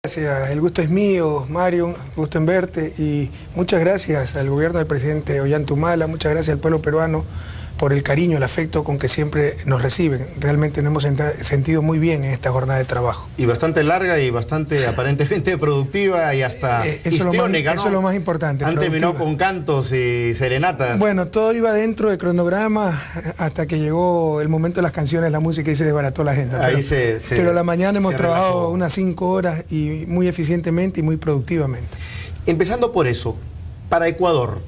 Gracias, el gusto es mío, Mario, gusto en verte y muchas gracias al gobierno del presidente Ollanta-Humala, muchas gracias al pueblo peruano por el cariño, el afecto con que siempre nos reciben. Realmente nos hemos sentido muy bien en esta jornada de trabajo. Y bastante larga y bastante aparentemente productiva y hasta histriónica, ¿no? Eso es lo más importante. Han terminado con cantos y serenatas. Bueno, todo iba dentro del cronograma hasta que llegó el momento de las canciones, la música y se desbarató la agenda. Pero la mañana hemos trabajado unas 5 horas y muy eficientemente y muy productivamente. Empezando por eso, para Ecuador,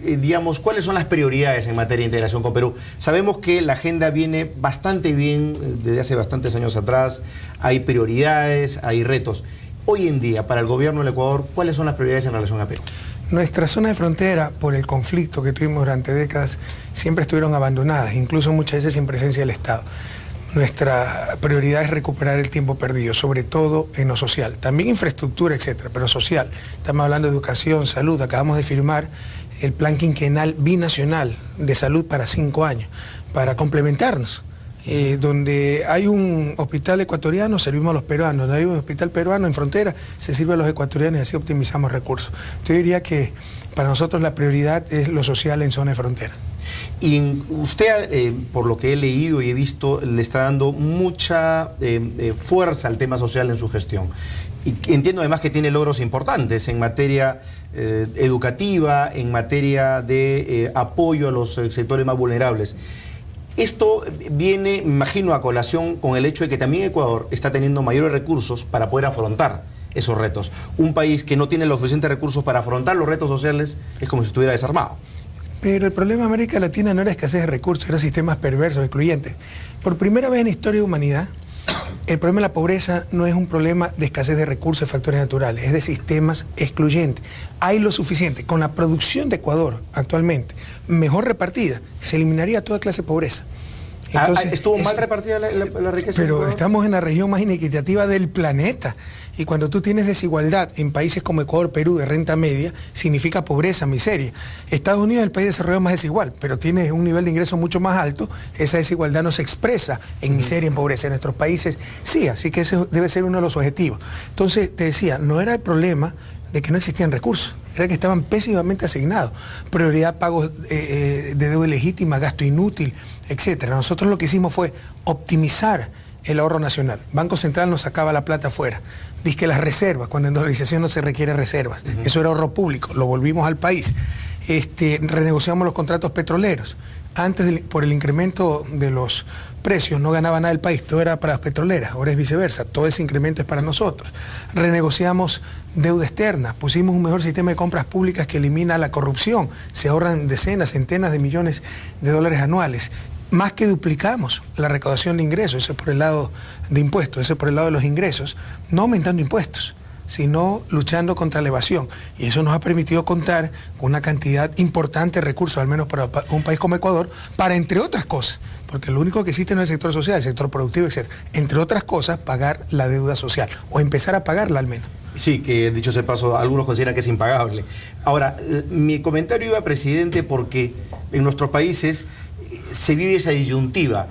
digamos, ¿cuáles son las prioridades en materia de integración con Perú? Sabemos que la agenda viene bastante bien desde hace bastantes años atrás, hay prioridades, hay retos. Hoy en día, para el gobierno del Ecuador, ¿cuáles son las prioridades en relación a Perú? Nuestra zona de frontera, por el conflicto que tuvimos durante décadas, siempre estuvieron abandonadas, incluso muchas veces sin presencia del Estado. Nuestra prioridad es recuperar el tiempo perdido, sobre todo en lo social, también infraestructura, etcétera, pero social. Estamos hablando de educación, salud, acabamos de firmar el plan quinquenal binacional de salud para 5 años, para complementarnos. Donde hay un hospital ecuatoriano, servimos a los peruanos. Donde hay un hospital peruano en frontera, se sirve a los ecuatorianos y así optimizamos recursos. Yo diría que para nosotros la prioridad es lo social en zona de frontera. Y usted, por lo que he leído y he visto, le está dando mucha fuerza al tema social en su gestión. Y entiendo además que tiene logros importantes en materia educativa, en materia de apoyo a los sectores más vulnerables. Esto viene, me imagino, a colación con el hecho de que también Ecuador está teniendo mayores recursos para poder afrontar esos retos. Un país que no tiene los suficientes recursos para afrontar los retos sociales es como si estuviera desarmado. Pero el problema de América Latina no era escasez de recursos, eran sistemas perversos, excluyentes. Por primera vez en la historia de humanidad, el problema de la pobreza no es un problema de escasez de recursos, de factores naturales, es de sistemas excluyentes. Hay lo suficiente. Con la producción de Ecuador actualmente, mejor repartida, se eliminaría toda clase de pobreza. Entonces, ¿estuvo mal repartida la riqueza? Pero estamos en la región más inequitativa del planeta. Y cuando tú tienes desigualdad en países como Ecuador, Perú, de renta media, significa pobreza, miseria. Estados Unidos es el país desarrollado más desigual, pero tiene un nivel de ingreso mucho más alto. Esa desigualdad no se expresa en miseria, en pobreza. En nuestros países sí, así que ese debe ser uno de los objetivos. Entonces, te decía, no era el problema de que no existían recursos, era que estaban pésimamente asignados. Prioridad, pagos de deuda ilegítima, gasto inútil, etcétera. Nosotros lo que hicimos fue optimizar el ahorro nacional. Banco Central nos sacaba la plata afuera. Dice que las reservas, cuando en dolarización no se requiere reservas. Eso era ahorro público, lo volvimos al país. Renegociamos los contratos petroleros. Antes, por el incremento de los precios, no ganaba nada el país, todo era para las petroleras, ahora es viceversa, todo ese incremento es para nosotros. Renegociamos deuda externa, pusimos un mejor sistema de compras públicas que elimina la corrupción, se ahorran decenas, centenas de millones de dólares anuales. Más que duplicamos la recaudación de ingresos, eso es por el lado de impuestos, eso es por el lado de los ingresos, no aumentando impuestos, sino luchando contra la evasión. Y eso nos ha permitido contar con una cantidad importante de recursos, al menos para un país como Ecuador, para, entre otras cosas, porque lo único que existe no es el sector social, el sector productivo, etc. Entre otras cosas, pagar la deuda social, o empezar a pagarla al menos. Sí, que dicho sea paso, algunos consideran que es impagable. Ahora, mi comentario iba, presidente, porque en nuestros países se vive esa disyuntiva.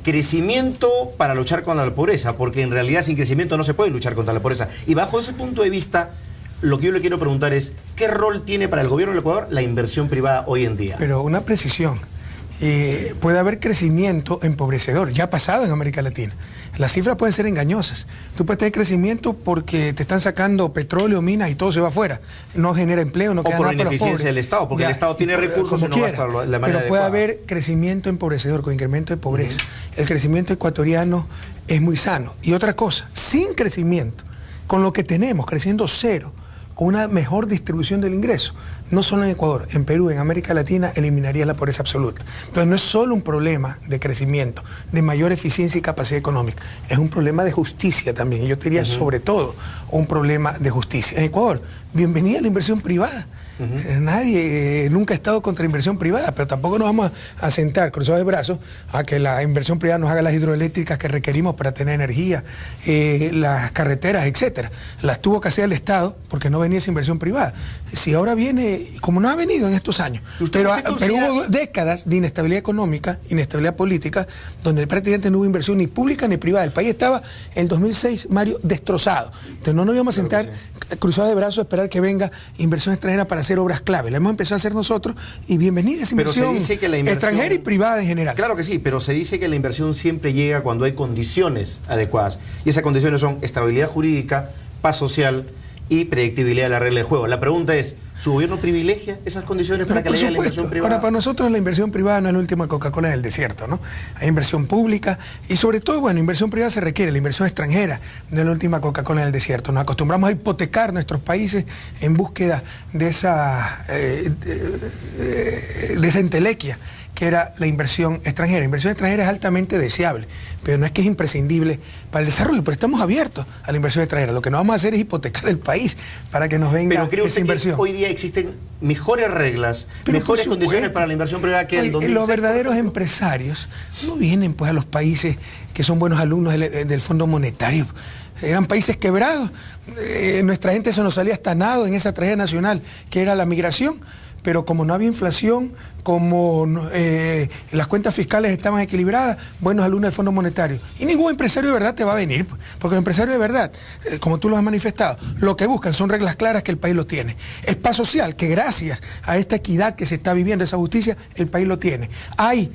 Crecimiento para luchar contra la pobreza, porque en realidad sin crecimiento no se puede luchar contra la pobreza. Y bajo ese punto de vista, lo que yo le quiero preguntar es, ¿qué rol tiene para el gobierno del Ecuador la inversión privada hoy en día? Pero una precisión. Puede haber crecimiento empobrecedor, ya ha pasado en América Latina. Las cifras pueden ser engañosas. Tú puedes tener crecimiento porque te están sacando petróleo, minas y todo se va afuera. No genera empleo, no queda nada para los pobres. O por ineficiencia del Estado, porque el Estado tiene recursos y no gasta la manera adecuada. Pero puede haber crecimiento empobrecedor con incremento de pobreza. El crecimiento ecuatoriano es muy sano. Y otra cosa, sin crecimiento, con lo que tenemos, creciendo cero, con una mejor distribución del ingreso, no solo en Ecuador, en Perú, en América Latina, eliminaría la pobreza absoluta. Entonces no es solo un problema de crecimiento, de mayor eficiencia y capacidad económica, es un problema de justicia también, y yo te diría sobre todo un problema de justicia. En Ecuador, bienvenida a la inversión privada. Nadie nunca ha estado contra la inversión privada, pero tampoco nos vamos a sentar cruzados de brazos a que la inversión privada nos haga las hidroeléctricas que requerimos para tener energía, las carreteras, etcétera. Las tuvo que hacer el Estado porque no venía esa inversión privada. Si ahora viene como no ha venido en estos años. Pero hubo décadas de inestabilidad económica, inestabilidad política, donde prácticamente no hubo inversión ni pública ni privada. El país estaba en el 2006, Mario, destrozado. Entonces no nos íbamos a sentar cruzados de brazos a esperar que venga inversión extranjera para hacer obras clave. La hemos empezado a hacer nosotros y bienvenida esa inversión, extranjera y privada en general. Claro que sí, pero se dice que la inversión siempre llega cuando hay condiciones adecuadas. Y esas condiciones son estabilidad jurídica, paz social y predictibilidad de la regla de juego. La pregunta es, ¿su gobierno privilegia esas condiciones para que le llegue la inversión privada? Ahora, para nosotros la inversión privada no es la última Coca-Cola del desierto, ¿no? Hay inversión pública y sobre todo, bueno, inversión privada se requiere, la inversión extranjera no es la última Coca-Cola del desierto. Nos acostumbramos a hipotecar nuestros países en búsqueda de esa entelequia que era la inversión extranjera. La inversión extranjera es altamente deseable, pero no es que es imprescindible para el desarrollo, pero estamos abiertos a la inversión extranjera. Lo que no vamos a hacer es hipotecar el país para que nos venga esa inversión. Hoy día existen mejores reglas, mejores condiciones para la inversión privada que el 2006. Los verdaderos empresarios no vienen pues a los países que son buenos alumnos del Fondo Monetario. Eran países quebrados. Nuestra gente se nos salía hasta nado en esa tragedia nacional que era la migración. Pero como no había inflación, como las cuentas fiscales estaban equilibradas, buenos alumnos del Fondo Monetario. Y ningún empresario de verdad te va a venir, porque los empresarios de verdad, como tú lo has manifestado, lo que buscan son reglas claras que el país lo tiene. Es paz social, que gracias a esta equidad que se está viviendo, esa justicia, el país lo tiene. Hay,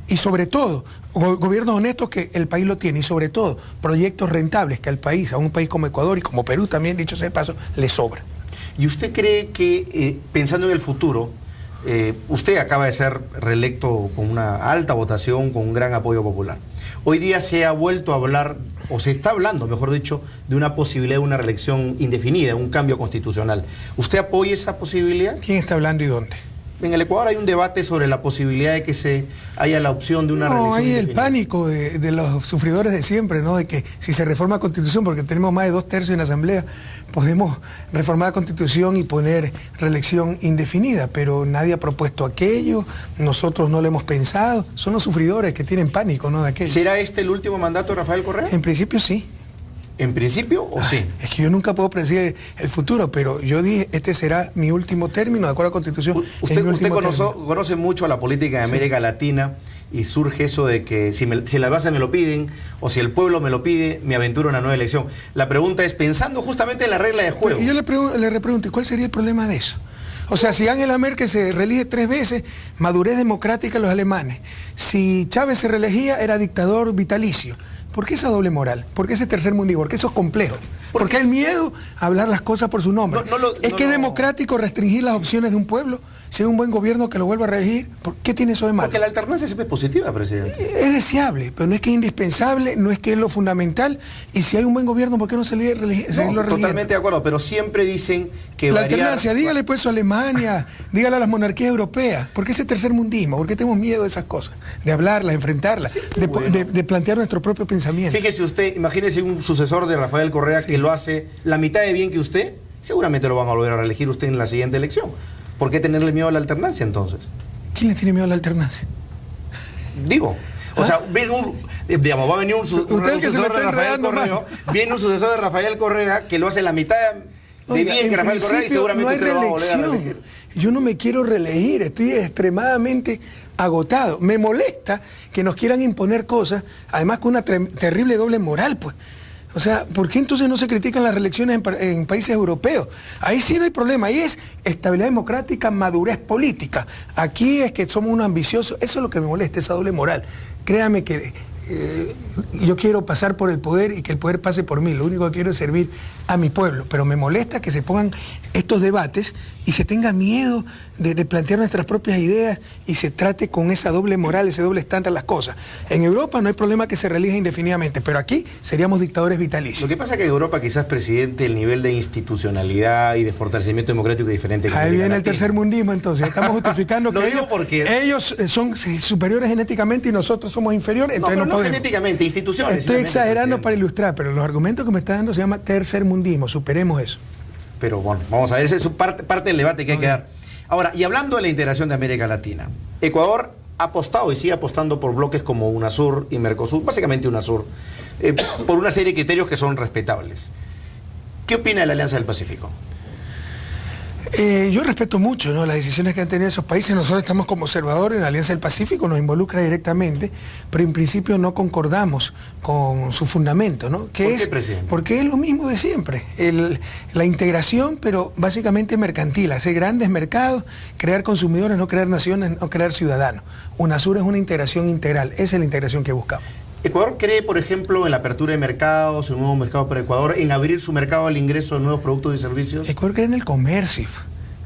y sobre todo, gobiernos honestos que el país lo tiene, y sobre todo, proyectos rentables que al país, a un país como Ecuador y como Perú también, dicho sea de paso, le sobra. ¿Y usted cree que, pensando en el futuro, usted acaba de ser reelecto con una alta votación, con un gran apoyo popular? Hoy día se ha vuelto a hablar, o se está hablando, mejor dicho, de una posibilidad de una reelección indefinida, un cambio constitucional. ¿Usted apoya esa posibilidad? ¿Quién está hablando y dónde? En el Ecuador hay un debate sobre la posibilidad de que se haya la opción de una reelección indefinida. Hay el pánico de los sufridores de siempre, ¿no? De que si se reforma la Constitución, porque tenemos más de 2/3 en la Asamblea, podemos reformar la Constitución y poner reelección indefinida, pero nadie ha propuesto aquello, nosotros no lo hemos pensado, son los sufridores que tienen pánico, ¿no? De aquello. ¿Será este el último mandato de Rafael Correa? En principio sí. ¿En principio o sí? Es que yo nunca puedo predecir el futuro, pero yo dije, este será mi último término, de acuerdo a la Constitución. Usted conoce mucho a la política de América Latina y surge eso de que si las bases me lo piden o si el pueblo me lo pide, me aventuro a una nueva elección. La pregunta es, pensando justamente en la regla de juego. Y yo le repregunto, ¿cuál sería el problema de eso? O sea, si Angela Merkel se reelige 3 veces, madurez democrática de los alemanes. Si Chávez se reelegía, era dictador vitalicio. ¿Por qué esa doble moral? ¿Por qué ese tercer mundismo? ¿Por qué esos complejos? ¿Por qué el miedo a hablar las cosas por su nombre? ¿Es democrático restringir las opciones de un pueblo? Si hay un buen gobierno que lo vuelva a reelegir, ¿por qué tiene eso de malo? Porque la alternancia siempre es positiva, presidente. Es deseable, pero no es que es indispensable, no es que es lo fundamental. Y si hay un buen gobierno, ¿por qué no seguirlo religiendo? Totalmente de acuerdo, pero siempre dicen que la alternancia, dígale pues a Alemania, dígale a las monarquías europeas. ¿Por qué ese tercer mundismo? ¿Por qué tenemos miedo de esas cosas? De hablarlas, de enfrentarlas, de plantear nuestro propio pensamiento. Fíjese usted, imagínese un sucesor de Rafael Correa que lo hace la mitad de bien que usted, seguramente lo van a volver a reelegir usted en la siguiente elección. ¿Por qué tenerle miedo a la alternancia entonces? ¿Quién le tiene miedo a la alternancia? Digo, o sea, va a venir un sucesor de Rafael Correa, viene un sucesor de Rafael Correa que lo hace la mitad de bien que Rafael Correa y seguramente usted lo va a volver a reelegir. Yo no me quiero reelegir, estoy extremadamente agotado. Me molesta que nos quieran imponer cosas, además con una terrible doble moral, pues. O sea, ¿por qué entonces no se critican las reelecciones en países europeos? Ahí sí no hay problema, ahí es estabilidad democrática, madurez política. Aquí es que somos unos ambiciosos, eso es lo que me molesta, esa doble moral. Créame que yo quiero pasar por el poder y que el poder pase por mí, lo único que quiero es servir a mi pueblo, pero me molesta que se pongan estos debates y se tenga miedo de plantear nuestras propias ideas y se trate con esa doble moral, ese doble estándar las cosas. En Europa no hay problema que se reelija indefinidamente, pero aquí seríamos dictadores vitalicios. Lo que pasa es que en Europa quizás, presidente, el nivel de institucionalidad y de fortalecimiento democrático es diferente. Ahí viene el tercer mundismo entonces, estamos justificando que ellos son superiores genéticamente y nosotros somos inferiores, entonces no podemos. Genéticamente, instituciones. Estoy exagerando para ilustrar, pero los argumentos que me está dando se llama tercer mundismo, superemos eso. Pero bueno, vamos a ver, esa es parte del debate que hay que dar. Ahora, y hablando de la integración de América Latina, Ecuador ha apostado y sigue apostando por bloques como UNASUR y Mercosur, básicamente UNASUR, por una serie de criterios que son respetables. ¿Qué opina de la Alianza del Pacífico? Yo respeto mucho, ¿no?, las decisiones que han tenido esos países. Nosotros estamos como observadores en la Alianza del Pacífico, nos involucra directamente, pero en principio no concordamos con su fundamento, ¿no? ¿Por qué, presidente? Porque es lo mismo de siempre, la integración, pero básicamente mercantil, hacer grandes mercados, crear consumidores, no crear naciones, no crear ciudadanos. UNASUR es una integración integral, esa es la integración que buscamos. ¿Ecuador cree, por ejemplo, en la apertura de mercados, en un nuevo mercado para Ecuador, en abrir su mercado al ingreso de nuevos productos y servicios? Ecuador cree en el comercio.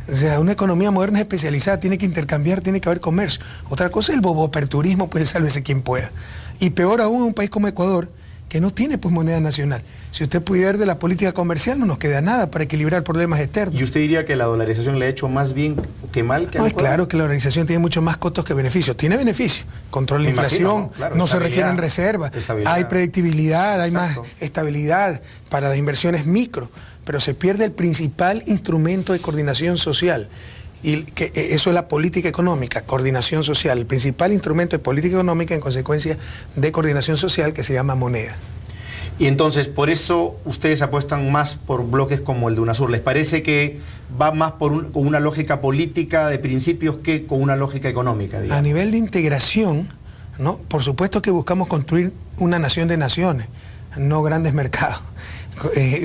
O sea, una economía moderna es especializada, tiene que intercambiar, tiene que haber comercio. Otra cosa es el boboaperturismo, pues el sálvese quien pueda. Y peor aún en un país como Ecuador, que no tiene pues moneda nacional. Si usted pudiera ver de la política comercial, no nos queda nada para equilibrar problemas externos. ¿Y usted diría que la dolarización le ha hecho más bien que mal que No, a es claro que la dolarización tiene mucho más costos que beneficios. Tiene beneficios, control de inflación, claro, no se requieren reservas, hay predictibilidad, hay más estabilidad para las inversiones micro, pero se pierde el principal instrumento de coordinación social. Y que eso es la política económica, coordinación social, el principal instrumento de política económica en consecuencia de coordinación social, que se llama moneda. Y entonces, por eso ustedes apuestan más por bloques como el de UNASUR. ¿Les parece que va más con una lógica política de principios que con una lógica económica, digamos? A nivel de integración, ¿no?, por supuesto que buscamos construir una nación de naciones, no grandes mercados.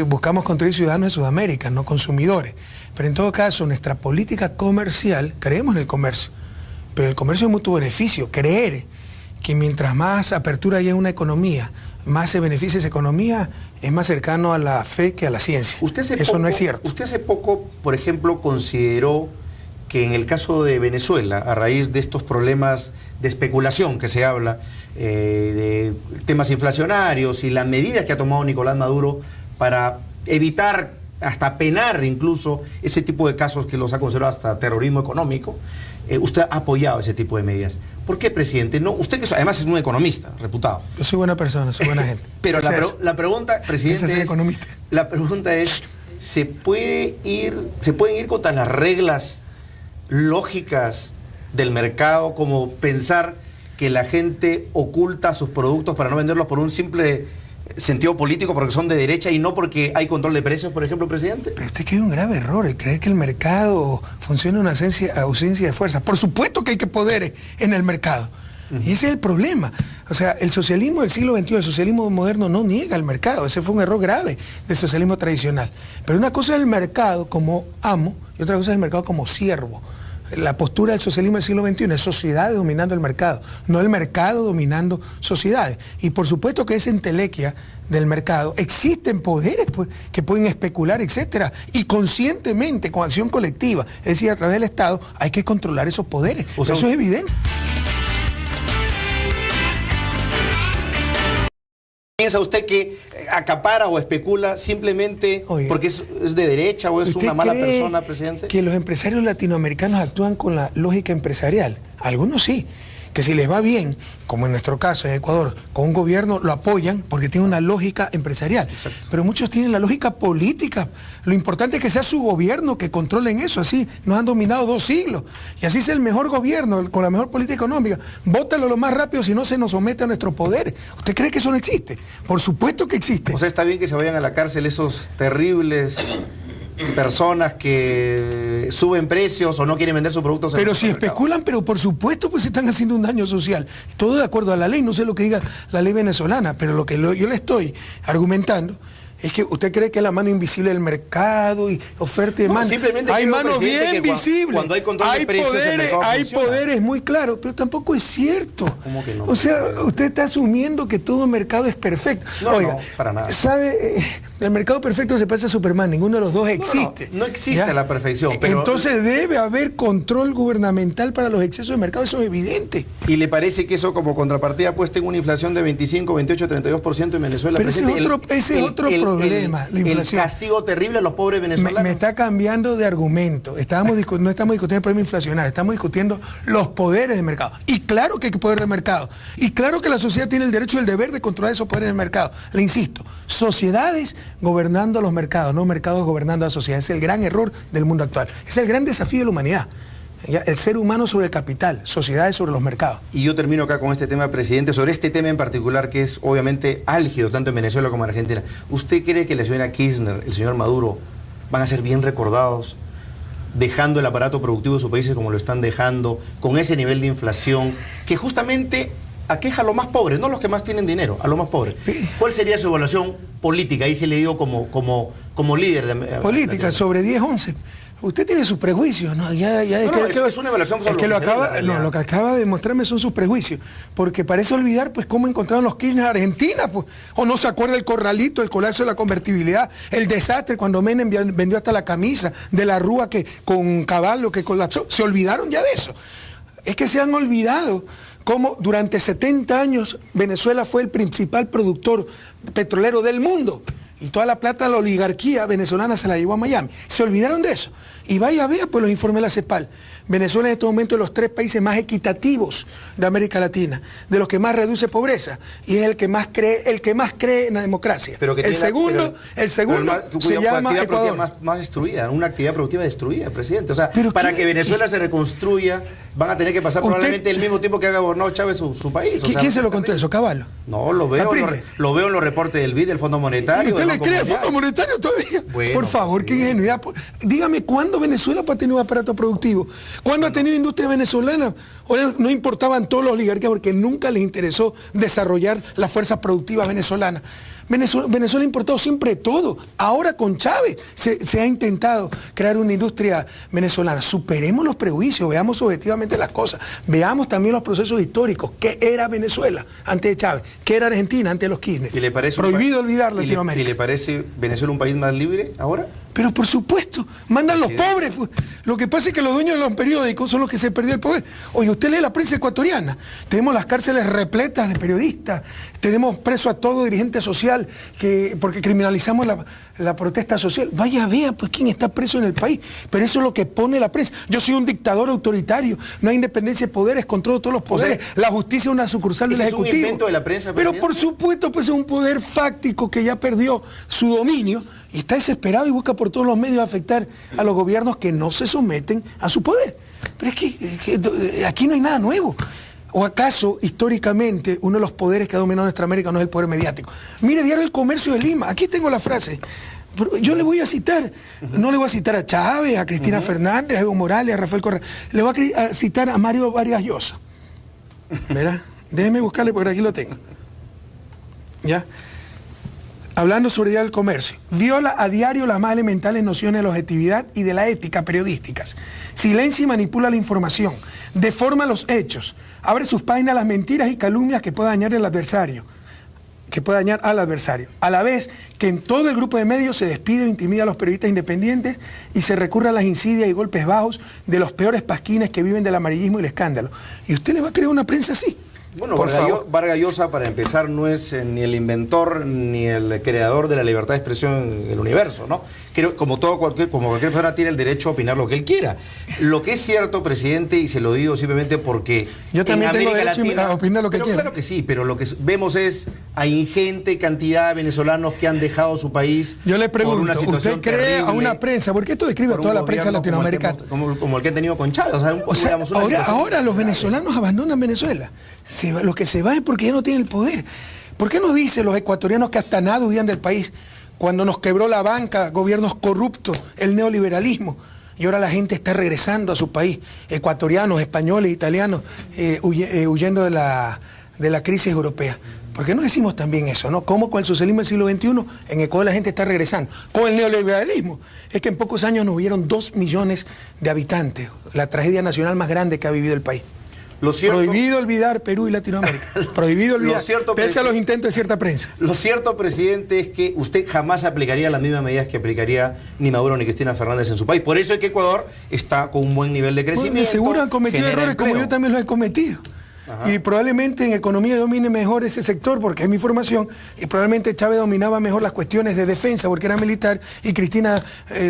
Buscamos construir ciudadanos de Sudamérica, no consumidores. Pero en todo caso, nuestra política comercial, creemos en el comercio, pero el comercio es mutuo beneficio. Creer que mientras más apertura haya en una economía, más se beneficia esa economía, es más cercano a la fe que a la ciencia. Eso no es cierto. Usted hace poco, por ejemplo, consideró que en el caso de Venezuela, a raíz de estos problemas de especulación que se habla, de temas inflacionarios y las medidas que ha tomado Nicolás Maduro para evitar, hasta penar incluso, ese tipo de casos que los ha considerado hasta terrorismo económico, usted ha apoyado ese tipo de medidas. ¿Por qué, presidente? No, usted que además es un economista, reputado. Yo soy buena persona, soy buena gente. Pero la pregunta, presidente, economista. La pregunta es, ¿se pueden ir contra las reglas lógicas del mercado, como pensar que la gente oculta sus productos para no venderlos por un simple sentido político, porque son de derecha y no porque hay control de precios, por ejemplo, presidente? Pero usted tiene un grave error, el creer que el mercado funciona en una ausencia de fuerza. Por supuesto que hay poderes en el mercado. Y ese es el problema. O sea, el socialismo del siglo XXI, el socialismo moderno no niega el mercado. Ese fue un error grave del socialismo tradicional. Pero una cosa es el mercado como amo y otra cosa es el mercado como siervo. La postura del socialismo del siglo XXI es sociedades dominando el mercado, no el mercado dominando sociedades. Y por supuesto que esa entelequia del mercado, existen poderes pues, que pueden especular, etcétera, y conscientemente, con acción colectiva, es decir, a través del Estado, hay que controlar esos poderes. Eso es evidente. ¿Piensa usted que acapara o especula simplemente porque es de derecha o es una mala persona, presidente? ¿Que los empresarios latinoamericanos actúan con la lógica empresarial? Algunos sí. Que si les va bien, como en nuestro caso en Ecuador, con un gobierno lo apoyan porque tiene una lógica empresarial. Exacto. Pero muchos tienen la lógica política. Lo importante es que sea su gobierno que controlen eso. Así nos han dominado 2 siglos. Y así es el mejor gobierno, con la mejor política económica. Bótalo lo más rápido si no se nos somete a nuestro poder. ¿Usted cree que eso no existe? Por supuesto que existe. O sea, está bien que se vayan a la cárcel esos terribles personas que suben precios o no quieren vender sus productos. Pero si especulan, pero por supuesto pues están haciendo un daño social. Todo de acuerdo a la ley, no sé lo que diga la ley venezolana, pero lo que yo le estoy argumentando es que usted cree que es la mano invisible del mercado y oferta y demanda. Hay manos bien visibles. Cuando hay control de precios, hay poderes muy claros, pero tampoco es cierto. ¿Cómo que no? O sea, usted está asumiendo que todo mercado es perfecto. No, oiga, no, para nada. ¿Sabe? El mercado perfecto se parece a Superman, ninguno de los dos existe. No existe la perfección. Pero entonces debe haber control gubernamental para los excesos de mercado, eso es evidente. ¿Y le parece que eso como contrapartida pues tenga una inflación de 25, 28, 32% en Venezuela? Pero ese es otro problema, la inflación. El castigo terrible a los pobres venezolanos. Me está cambiando de argumento. No estamos discutiendo el problema inflacionario, estamos discutiendo los poderes del mercado. Y claro que hay poder de mercado. Y claro que la sociedad tiene el derecho y el deber de controlar esos poderes del mercado. Le insisto, sociedades gobernando a los mercados, no mercados gobernando a la sociedad. Es el gran error del mundo actual. Es el gran desafío de la humanidad. El ser humano sobre el capital, sociedades sobre los mercados. Y yo termino acá con este tema, presidente, sobre este tema en particular que es obviamente álgido tanto en Venezuela como en Argentina. ¿Usted cree que la señora Kirchner, el señor Maduro, van a ser bien recordados dejando el aparato productivo de sus países como lo están dejando, con ese nivel de inflación, que justamente aqueja a los más pobres, no los que más tienen dinero, a los más pobres. ¿Cuál sería su evaluación política? Ahí se le digo como líder de... Política, sobre 10-11. Usted tiene sus prejuicios, ¿no? Es una evaluación sobre lo que acaba de mostrarme son sus prejuicios, porque parece olvidar pues cómo encontraron los Kirchner en Argentina, pues, o no se acuerda el corralito, el colapso de la convertibilidad, el desastre cuando Menem vendió hasta la camisa de la Rúa que con Caballo que colapsó. Se olvidaron ya de eso. Es que se han olvidado cómo durante 70 años Venezuela fue el principal productor petrolero del mundo. Y toda la plata de la oligarquía venezolana se la llevó a Miami. Se olvidaron de eso. Y vaya, vea pues los informes de la CEPAL. Venezuela en este momento es de los 3 países más equitativos de América Latina, de los que más reduce pobreza, y es el que más cree en la democracia. El segundo se llama Ecuador. Más destruida, una actividad productiva destruida, presidente. O sea, para que Venezuela se reconstruya, van a tener que pasar probablemente el mismo tiempo que haga gobernado Chávez su país. ¿Quién se lo contó eso? ¿Caballo? No, lo veo en los reportes del BID, del Fondo Monetario. ¿Usted le cree al Fondo Monetario todavía? Bueno, por favor, qué ingenuidad. Dígame, ¿cuándo Venezuela ha tenido un aparato productivo? ¿Cuándo ha tenido industria venezolana? Ahora no importaban todos los oligarcas porque nunca les interesó desarrollar las fuerzas productivas venezolanas. Venezuela ha importado siempre todo. Ahora con Chávez se ha intentado crear una industria venezolana. Superemos los prejuicios, veamos objetivamente las cosas. Veamos también los procesos históricos. ¿Qué era Venezuela antes de Chávez? ¿Qué era Argentina antes de los Kirchner? ¿Y le parece prohibido olvidar Latinoamérica? ¿Y le parece Venezuela un país más libre ahora? Pero por supuesto, mandan los pobres. Pues. Lo que pasa es que los dueños de los periódicos son los que se perdió el poder. Oye, usted lee la prensa ecuatoriana. Tenemos las cárceles repletas de periodistas. Tenemos preso a todo dirigente social porque criminalizamos la protesta social. Vaya, vea pues quién está preso en el país. Pero eso es lo que pone la prensa. Yo soy un dictador autoritario. No hay independencia de poderes, controlo todos los poderes. O sea, la justicia es una sucursal del Ejecutivo. ¿Es un invento de la prensa, pero por supuesto, pues es un poder fáctico que ya perdió su dominio. Y está desesperado y busca por todos los medios afectar a los gobiernos que no se someten a su poder. Pero es que aquí no hay nada nuevo. ¿O acaso, históricamente, uno de los poderes que ha dominado nuestra América no es el poder mediático? Mire, Diario El Comercio de Lima, aquí tengo la frase. Yo le voy a citar, no le voy a citar a Chávez, a Cristina Fernández, a Evo Morales, a Rafael Correa. Le voy a citar a Mario Vargas Llosa. ¿Verdad? Déjeme buscarle porque aquí lo tengo. ¿Ya? Hablando sobre Diario del Comercio, viola a diario las más elementales nociones de la objetividad y de la ética periodísticas. Silencia y manipula la información, deforma los hechos, abre sus páginas a las mentiras y calumnias que pueda dañar al adversario. A la vez que en todo el grupo de medios se despide e intimida a los periodistas independientes y se recurre a las insidias y golpes bajos de los peores pasquines que viven del amarillismo y el escándalo. ¿Y usted le va a creer una prensa así? Bueno, Vargas Llosa, para empezar, no es ni el inventor ni el creador de la libertad de expresión en el universo, ¿no? Creo, como cualquier persona tiene el derecho a opinar lo que él quiera. Lo que es cierto, presidente, y se lo digo simplemente porque yo también tengo derecho a opinar lo que quiera. Claro que sí, pero lo que vemos es a ingente cantidad de venezolanos que han dejado su país. Yo le pregunto, ¿usted cree terrible, a una prensa? ¿Por qué esto describe a toda la prensa latinoamericana? Como el que han tenido con Chávez. Ahora los venezolanos abandonan Venezuela. Lo que se va es porque ya no tienen el poder. ¿Por qué no dicen los ecuatorianos que hasta nada huían del país cuando nos quebró la banca, gobiernos corruptos, el neoliberalismo? Y ahora la gente está regresando a su país, ecuatorianos, españoles, italianos, huyendo de la crisis europea. ¿Por qué no decimos también eso, no? ¿Cómo con el socialismo del siglo XXI en Ecuador la gente está regresando? Con el neoliberalismo. Es que en pocos años nos hubieron 2 millones de habitantes, la tragedia nacional más grande que ha vivido el país. Prohibido olvidar Perú y Latinoamérica. Prohibido olvidar, pese a los intentos de cierta prensa. Lo cierto, presidente, es que usted jamás aplicaría las mismas medidas que aplicaría ni Maduro ni Cristina Fernández en su país. Por eso es que Ecuador está con un buen nivel de crecimiento. Bueno, seguro han cometido errores como yo también los he cometido. Ajá. Y probablemente en economía domine mejor ese sector, porque es mi formación, y probablemente Chávez dominaba mejor las cuestiones de defensa, porque era militar, y Cristina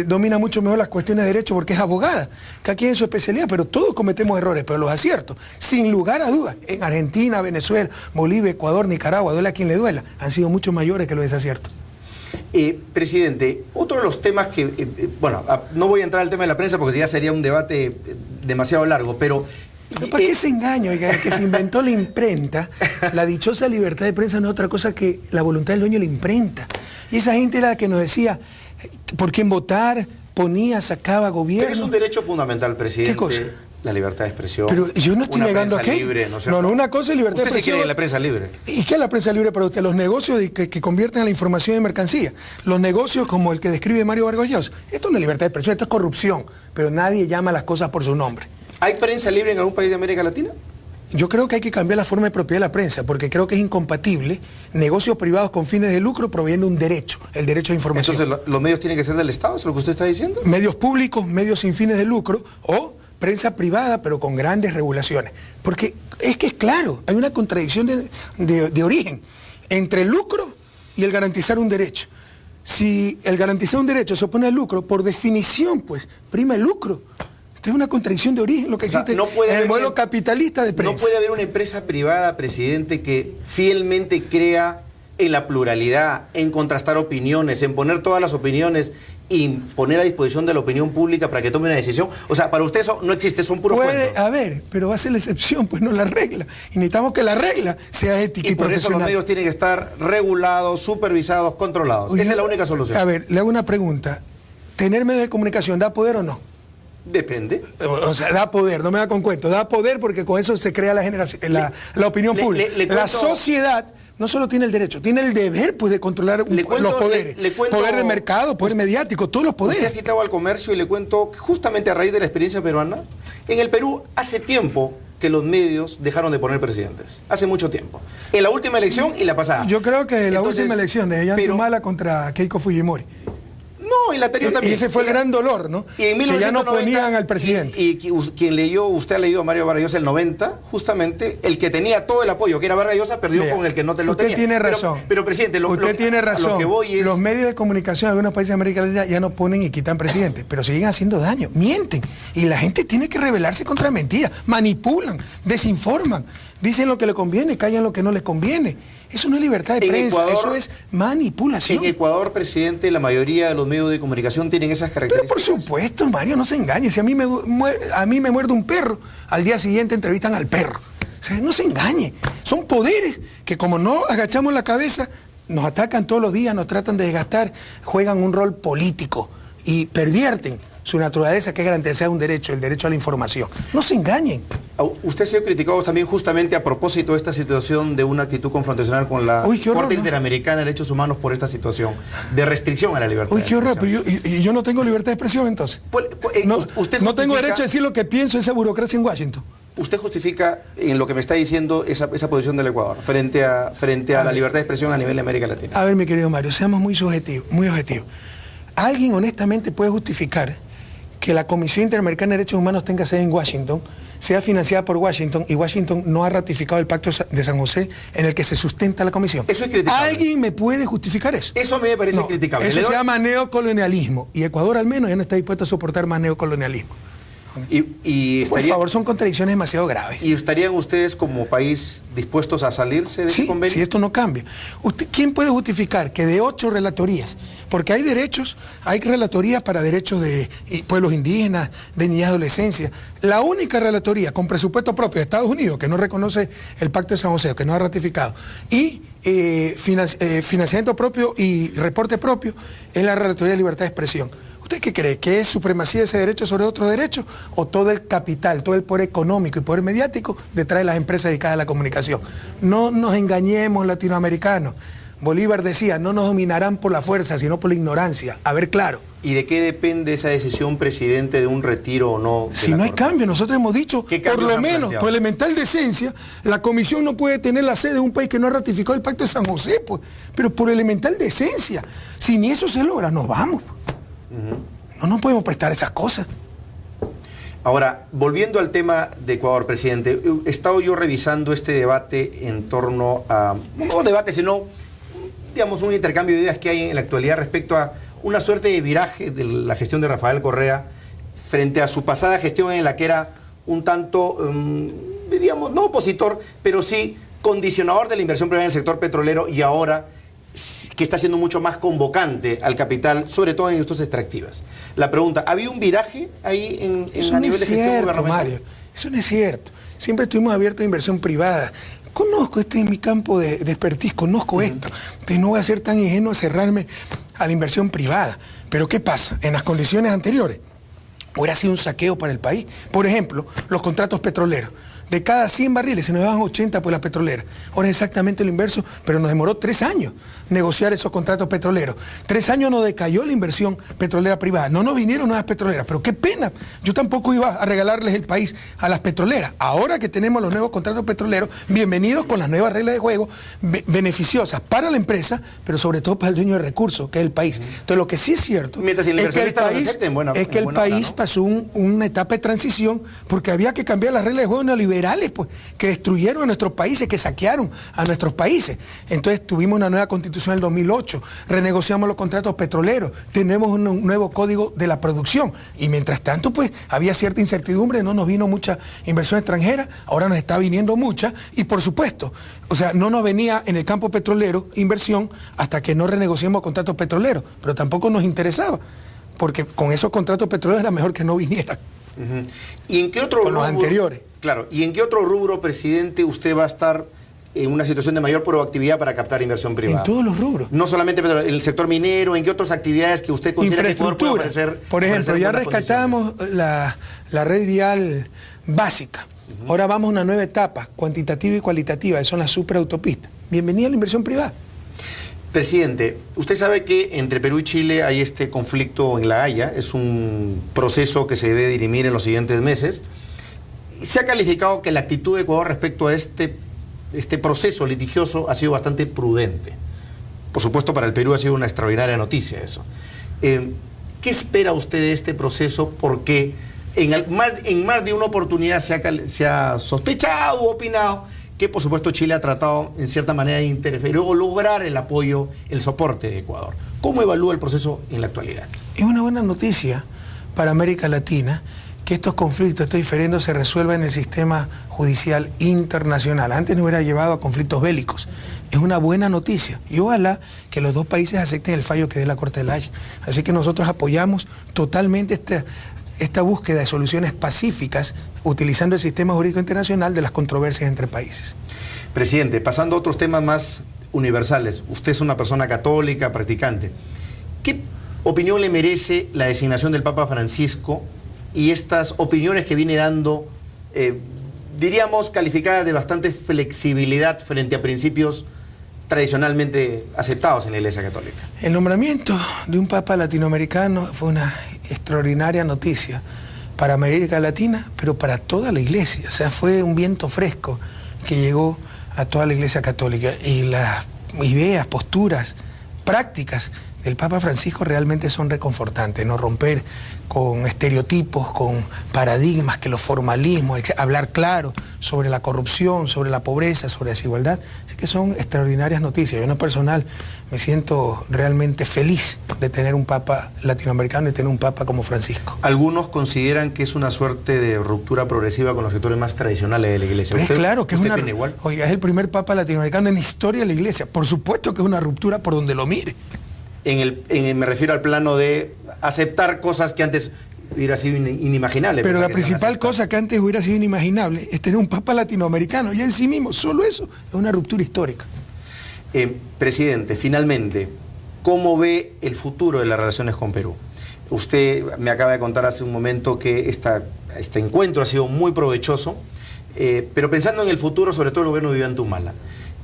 domina mucho mejor las cuestiones de derecho, porque es abogada. Cada quien en su especialidad, pero todos cometemos errores, pero los aciertos, sin lugar a dudas, en Argentina, Venezuela, Bolivia, Ecuador, Nicaragua, duela a quien le duela, han sido mucho mayores que los desaciertos. Presidente, otro de los temas que, bueno, no voy a entrar al tema de la prensa porque ya sería un debate demasiado largo, pero... ¿Para qué se engaño? Oiga, que se inventó la imprenta, la dichosa libertad de prensa no es otra cosa que la voluntad del dueño de la imprenta. Y esa gente era la que nos decía por quién votar, ponía, sacaba gobierno. Pero es un derecho fundamental, presidente. ¿Qué cosa? La libertad de expresión. Pero yo no estoy negando aquello. Libre, no, una cosa es libertad de expresión. Usted sí cree en la prensa libre. ¿Y qué es la prensa libre para usted? Los negocios que convierten a la información en mercancía. Los negocios como el que describe Mario Vargas Llosa. Esto no es libertad de expresión, esto es corrupción. Pero nadie llama las cosas por su nombre. ¿Hay prensa libre en algún país de América Latina? Yo creo que hay que cambiar la forma de propiedad de la prensa, porque creo que es incompatible negocios privados con fines de lucro proveyendo un derecho, el derecho a información. Entonces, ¿los medios tienen que ser del Estado? ¿Es lo que usted está diciendo? Medios públicos, medios sin fines de lucro, o prensa privada, pero con grandes regulaciones. Porque es que es claro, hay una contradicción de origen entre el lucro y el garantizar un derecho. Si el garantizar un derecho se opone al lucro, por definición, pues, prima el lucro. Esto es una contradicción de origen, lo que existe en el modelo capitalista de prensa. No puede haber una empresa privada, presidente, que fielmente crea en la pluralidad, en contrastar opiniones, en poner todas las opiniones y poner a disposición de la opinión pública para que tome una decisión. O sea, para usted eso no existe, son puros cuentos. Puede haber, pero va a ser la excepción, pues no la regla. Y necesitamos que la regla sea ética y por profesional. Eso los medios tienen que estar regulados, supervisados, controlados. Esa es la única solución. A ver, le hago una pregunta. ¿Tener medios de comunicación da poder o no? Depende. O sea, da poder, no me da con cuento. Da poder porque con eso se crea la opinión pública. La sociedad no solo tiene el derecho, tiene el deber, pues, de controlar los poderes. Poder de mercado, poder mediático, todos los poderes. Usted ha citado al comercio y le cuento que justamente a raíz de la experiencia peruana, en el Perú hace tiempo que los medios dejaron de poner presidentes. Hace mucho tiempo. En la última elección y la pasada. Yo creo que la última elección de Mala contra Keiko Fujimori. No, y la anterior también. Y ese fue el gran dolor, ¿no? Y en 1990, que ya no ponían al presidente. Usted ha leído a Mario Vargas Llosa el 90, justamente, el que tenía todo el apoyo, que era Vargas Llosa, perdió con el que no te lo tenía. Usted tiene razón. Pero presidente, usted tiene razón. Lo que voy es... Los medios de comunicación de algunos países de América Latina ya no ponen y quitan presidentes, pero siguen haciendo daño, mienten. Y la gente tiene que rebelarse contra mentiras, manipulan, desinforman, dicen lo que le conviene, callan lo que no les conviene. Eso no es libertad de prensa, Ecuador, eso es manipulación. En Ecuador, presidente, la mayoría de los medios de comunicación tienen esas características. Pero por supuesto, Mario, no se engañe. Si a mí me muerde un perro, al día siguiente entrevistan al perro. O sea, no se engañe. Son poderes que, como no agachamos la cabeza, nos atacan todos los días, nos tratan de desgastar, juegan un rol político y pervierten su naturaleza, que es garantizar un derecho, el derecho a la información. No se engañen. Usted ha sido criticado también justamente a propósito de esta situación de una actitud confrontacional con la Corte Interamericana de Derechos Humanos por esta situación de restricción a la libertad. Uy, qué horror, pero yo no tengo libertad de expresión entonces. No tengo derecho a decir lo que pienso, esa burocracia en Washington. ¿Usted justifica en lo que me está diciendo esa posición del Ecuador frente a la libertad de expresión a nivel de América Latina? A ver, mi querido Mario, seamos muy objetivos. ¿Alguien honestamente puede justificar que la Comisión Interamericana de Derechos Humanos tenga sede en Washington, sea financiada por Washington y Washington no ha ratificado el Pacto de San José en el que se sustenta la comisión? Eso es criticable. ¿Alguien me puede justificar eso? Eso a mí me parece criticable. Eso se llama neocolonialismo y Ecuador al menos ya no está dispuesto a soportar más neocolonialismo. Por favor, son contradicciones demasiado graves. ¿Y estarían ustedes como país dispuestos a salirse de ese convenio? Si esto no cambia. ¿Quién puede justificar que de 8 relatorías, porque hay derechos, hay relatorías para derechos de pueblos indígenas, de niñez y adolescencia, la única relatoría con presupuesto propio de Estados Unidos, que no reconoce el Pacto de San José, que no ha ratificado, y financiamiento propio y reporte propio, es la relatoría de libertad de expresión? ¿Usted qué cree? ¿Que es supremacía de ese derecho sobre otro derecho? ¿O todo el capital, todo el poder económico y poder mediático detrás de las empresas dedicadas a la comunicación? No nos engañemos, latinoamericanos. Bolívar decía, no nos dominarán por la fuerza, sino por la ignorancia. A ver, claro. ¿Y de qué depende esa decisión, presidente, de un retiro o no? Si no hay cambio, nosotros hemos dicho, por lo menos, por elemental decencia, la comisión no puede tener la sede de un país que no ha ratificado el Pacto de San José, pues. Pero por elemental decencia. Si ni eso se logra, nos vamos. No nos podemos prestar esas cosas. Ahora, volviendo al tema de Ecuador, presidente, he estado yo revisando este debate en torno a, no debate, sino, digamos, un intercambio de ideas que hay en la actualidad respecto a una suerte de viraje de la gestión de Rafael Correa frente a su pasada gestión en la que era un tanto, digamos, no opositor, pero sí condicionador de la inversión privada en el sector petrolero, y ahora que está siendo mucho más convocante al capital, sobre todo en industrias extractivas. La pregunta, ¿había un viraje ahí a nivel de gestión gubernamental? Mario, eso no es cierto. Siempre estuvimos abiertos a inversión privada. Conozco, este es mi campo de expertise, conozco esto. Entonces no voy a ser tan ingenuo a cerrarme a la inversión privada. Pero ¿qué pasa? En las condiciones anteriores hubiera sido un saqueo para el país. Por ejemplo, los contratos petroleros. De cada 100 barriles se nos van 80 por las petroleras. Ahora es exactamente lo inverso, pero nos demoró 3 años negociar esos contratos petroleros. 3 años nos decayó la inversión petrolera privada. No nos vinieron nuevas petroleras, pero qué pena. Yo tampoco iba a regalarles el país a las petroleras. Ahora que tenemos los nuevos contratos petroleros, bienvenidos con las nuevas reglas de juego, beneficiosas para la empresa, pero sobre todo para el dueño de recursos, que es el país. Entonces, lo que sí es cierto es que el país pasó una etapa de transición porque había que cambiar las reglas de juego neoliberales, pues, que destruyeron a nuestros países, que saquearon a nuestros países. Entonces tuvimos una nueva constitución en el 2008, renegociamos los contratos petroleros, tenemos un nuevo código de la producción y mientras tanto pues había cierta incertidumbre, no nos vino mucha inversión extranjera, ahora nos está viniendo mucha y por supuesto, o sea, no nos venía en el campo petrolero inversión hasta que no renegociamos contratos petroleros, pero tampoco nos interesaba, porque con esos contratos petroleros era mejor que no vinieran. ¿Y en qué otro con los anteriores? Claro, ¿y en qué otro rubro, presidente, usted va a estar en una situación de mayor proactividad para captar inversión privada? En todos los rubros. No solamente en el sector minero, ¿en qué otras actividades que usted considera que puede ofrecer? Por ejemplo, ya rescatamos la red vial básica. Ahora vamos a una nueva etapa, cuantitativa y cualitativa, que son las superautopistas. Bienvenida a la inversión privada. Presidente, usted sabe que entre Perú y Chile hay este conflicto en La Haya, es un proceso que se debe dirimir en los siguientes meses. Se ha calificado que la actitud de Ecuador respecto a este proceso litigioso ha sido bastante prudente. Por supuesto, para el Perú ha sido una extraordinaria noticia eso. ¿Qué espera usted de este proceso? Porque en más de una oportunidad se ha sospechado o opinado que, por supuesto, Chile ha tratado en cierta manera de interferir o lograr el apoyo, el soporte de Ecuador. ¿Cómo evalúa el proceso en la actualidad? Es una buena noticia para América Latina que estos conflictos, estos diferendos se resuelvan en el sistema judicial internacional. Antes nos hubiera llevado a conflictos bélicos. Es una buena noticia. Y ojalá que los dos países acepten el fallo que dé la Corte de La Haya. Así que nosotros apoyamos totalmente esta búsqueda de soluciones pacíficas utilizando el sistema jurídico internacional de las controversias entre países. Presidente, pasando a otros temas más universales. Usted es una persona católica, practicante. ¿Qué opinión le merece la designación del Papa Francisco y estas opiniones que viene dando, diríamos, calificadas de bastante flexibilidad frente a principios tradicionalmente aceptados en la Iglesia Católica? El nombramiento de un Papa latinoamericano fue una extraordinaria noticia para América Latina, pero para toda la Iglesia. O sea, fue un viento fresco que llegó a toda la Iglesia Católica. Y las ideas, posturas, prácticas del Papa Francisco realmente son reconfortantes, no romper con estereotipos, con paradigmas, que los formalismos, hablar claro sobre la corrupción, sobre la pobreza, sobre la desigualdad. Así que son extraordinarias noticias. Yo en lo personal me siento realmente feliz de tener un Papa latinoamericano y tener un Papa como Francisco. Algunos consideran que es una suerte de ruptura progresiva con los sectores más tradicionales de la Iglesia. Pero es claro que es una... igual? Oiga, es el primer Papa latinoamericano en la historia de la Iglesia. Por supuesto que es una ruptura por donde lo mire. Me refiero al plano de aceptar cosas que antes hubiera sido inimaginable. Pero la principal cosa que antes hubiera sido inimaginable es tener un Papa latinoamericano. Ya en sí mismo, solo eso es una ruptura histórica. Presidente, finalmente, ¿cómo ve el futuro de las relaciones con Perú? Usted me acaba de contar hace un momento que este encuentro ha sido muy provechoso, pero pensando en el futuro, sobre todo el gobierno de Ollanta Humala,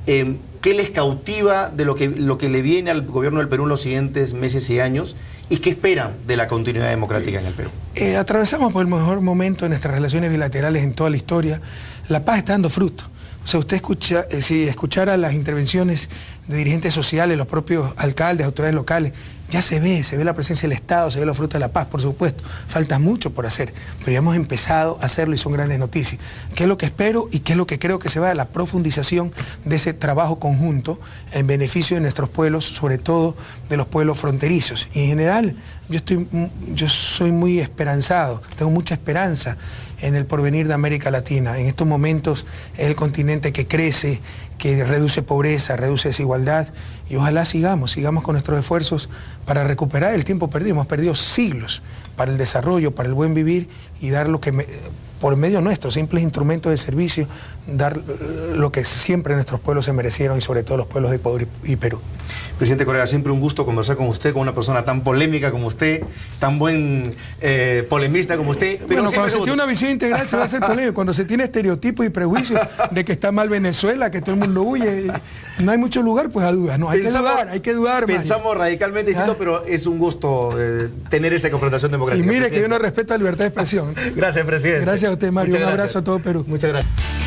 ¿qué les cautiva de lo que le viene al gobierno del Perú en los siguientes meses y años? ¿Y qué esperan de la continuidad democrática en el Perú? Atravesamos por el mejor momento de nuestras relaciones bilaterales en toda la historia. La paz está dando fruto. O sea, usted si escuchara las intervenciones de dirigentes sociales, los propios alcaldes, autoridades locales, ya se ve la presencia del Estado, se ve los frutos de la paz, por supuesto. Falta mucho por hacer, pero ya hemos empezado a hacerlo y son grandes noticias. ¿Qué es lo que espero y qué es lo que creo que se va a la profundización de ese trabajo conjunto en beneficio de nuestros pueblos, sobre todo de los pueblos fronterizos? Y en general, yo soy muy esperanzado, tengo mucha esperanza en el porvenir de América Latina. En estos momentos es el continente que crece, que reduce pobreza, reduce desigualdad, y ojalá sigamos con nuestros esfuerzos para recuperar el tiempo perdido. Hemos perdido siglos para el desarrollo, para el buen vivir y dar lo que por medio nuestro, simples instrumentos de servicio, dar lo que siempre nuestros pueblos se merecieron y sobre todo los pueblos de Ecuador y Perú. Presidente Correa, siempre un gusto conversar con usted, con una persona tan polémica como usted, tan buen polemista como usted. Pero bueno, cuando se tiene una visión integral se va a hacer polémico. Cuando se tiene estereotipos y prejuicios de que está mal Venezuela, que todo el mundo huye, no hay mucho lugar pues a dudas. No, hay que dudar. Pensamos radicalmente distinto, pero es un gusto tener esa confrontación democrática. Y mire que yo no respeto la libertad de expresión. Gracias, presidente. Gracias a usted, Mario. Un abrazo a todo Perú. Muchas gracias.